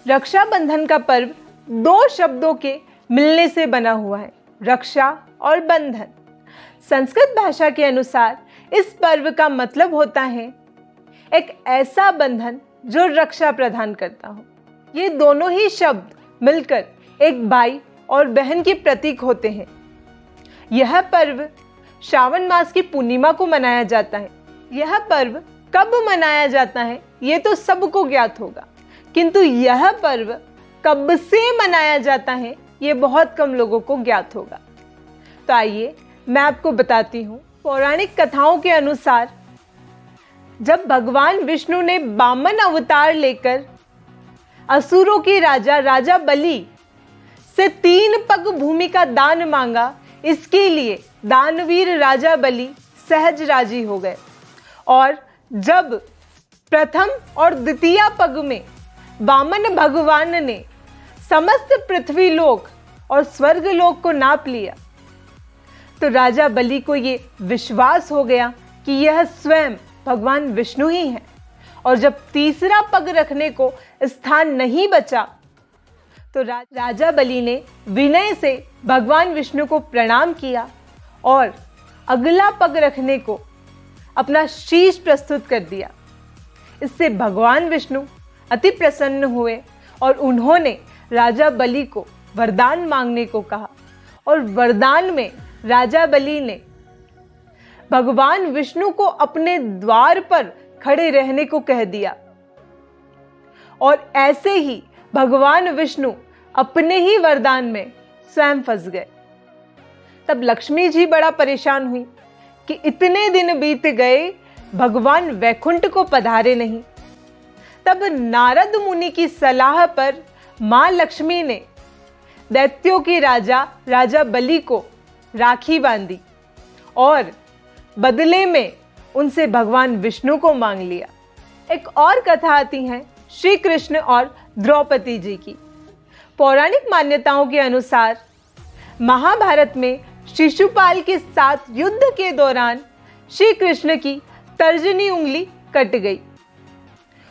रक्षाबंधन का पर्व दो शब्दों के मिलने से बना हुआ है, रक्षा और बंधन। संस्कृत भाषा के अनुसार इस पर्व का मतलब होता है एक ऐसा बंधन जो रक्षा प्रदान करता हो। ये दोनों ही शब्द मिलकर एक भाई और बहन के प्रतीक होते हैं। यह पर्व श्रावण मास की पूर्णिमा को मनाया जाता है। यह पर्व कब मनाया जाता है ये तो सबको ज्ञात होगा, किंतु यह पर्व कब से मनाया जाता है ये बहुत कम लोगों को ज्ञात होगा। तो आइए मैं आपको बताती हूँ। पौराणिक कथाओं के अनुसार जब भगवान विष्णु ने वामन अवतार लेकर असुरों के राजा बलि से 3 पग भूमि का दान मांगा, इसके लिए दानवीर राजा बलि सहज राजी हो गए। और जब प्रथम और द्वितीय पग में वामन भगवान ने समस्त पृथ्वी लोक और स्वर्ग लोक को नाप लिया तो राजा बलि को ये विश्वास हो गया कि यह स्वयं भगवान विष्णु ही हैं। और जब तीसरा पग रखने को स्थान नहीं बचा तो राजा बलि ने विनय से भगवान विष्णु को प्रणाम किया और अगला पग रखने को अपना शीश प्रस्तुत कर दिया। इससे भगवान विष्णु अति प्रसन्न हुए और उन्होंने राजा बलि को वरदान मांगने को कहा। और वरदान में राजा बलि ने भगवान विष्णु को अपने द्वार पर खड़े रहने को कह दिया। और ऐसे ही भगवान विष्णु अपने ही वरदान में स्वयं फंस गए। तब लक्ष्मी जी बड़ा परेशान हुई कि इतने दिन बीत गए, भगवान वैकुंठ को पधारे नहीं। तब नारद मुनि की सलाह पर मां लक्ष्मी ने दैत्यों के राजा बलि को राखी बांधी और बदले में उनसे भगवान विष्णु को मांग लिया। एक और कथा आती है श्री कृष्ण और द्रौपदी जी की। पौराणिक मान्यताओं के अनुसार महाभारत में शिशुपाल के साथ युद्ध के दौरान श्री कृष्ण की तर्जनी उंगली कट गई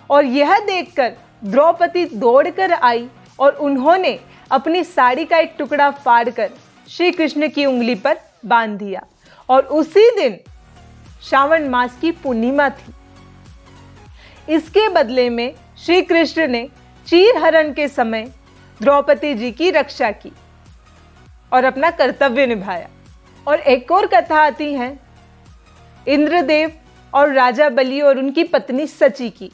और यह देखकर द्रौपदी दौड़कर आई और उन्होंने अपनी साड़ी का एक टुकड़ा फाड़कर श्री कृष्ण की उंगली पर बांध दिया। और उसी दिन श्रावण मास की पूर्णिमा थी। इसके बदले में श्री कृष्ण ने चीरहरण के समय द्रौपदी जी की रक्षा की और अपना कर्तव्य निभाया। और एक और कथा आती है इंद्रदेव और राजा बलि और उनकी पत्नी सची की।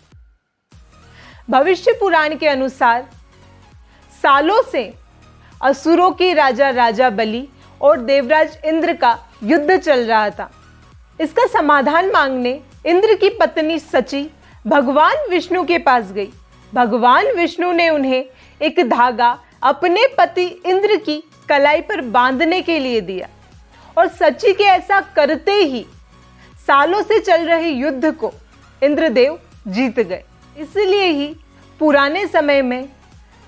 भविष्य पुराण के अनुसार सालों से असुरों के राजा बलि और देवराज इंद्र का युद्ध चल रहा था। इसका समाधान मांगने इंद्र की पत्नी सची भगवान विष्णु के पास गई। भगवान विष्णु ने उन्हें एक धागा अपने पति इंद्र की कलाई पर बांधने के लिए दिया और सची के ऐसा करते ही सालों से चल रहे युद्ध को इंद्रदेव जीत गए। इसलिए ही पुराने समय में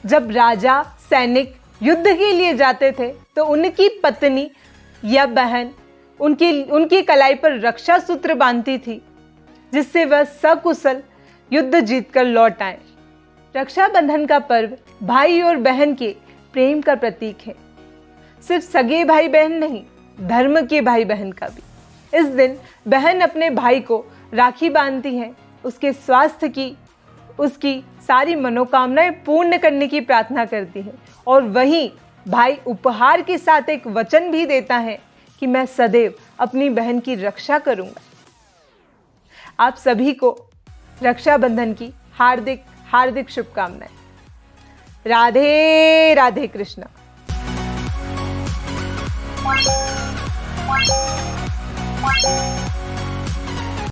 जब राजा सैनिक युद्ध के लिए जाते थे तो उनकी पत्नी या बहन उनकी कलाई पर रक्षा सूत्र बांधती थी, जिससे वह सकुशल युद्ध जीतकर लौट आए। रक्षाबंधन का पर्व भाई और बहन के प्रेम का प्रतीक है। सिर्फ सगे भाई बहन नहीं, धर्म के भाई बहन का भी। इस दिन बहन अपने भाई को राखी बांधती है, उसके स्वास्थ्य की, उसकी सारी मनोकामनाएं पूर्ण करने की प्रार्थना करती है। और वहीं भाई उपहार के साथ एक वचन भी देता है कि मैं सदैव अपनी बहन की रक्षा करूंगा। आप सभी को रक्षाबंधन की हार्दिक हार्दिक शुभकामनाएं। राधे राधे कृष्णा। Bye.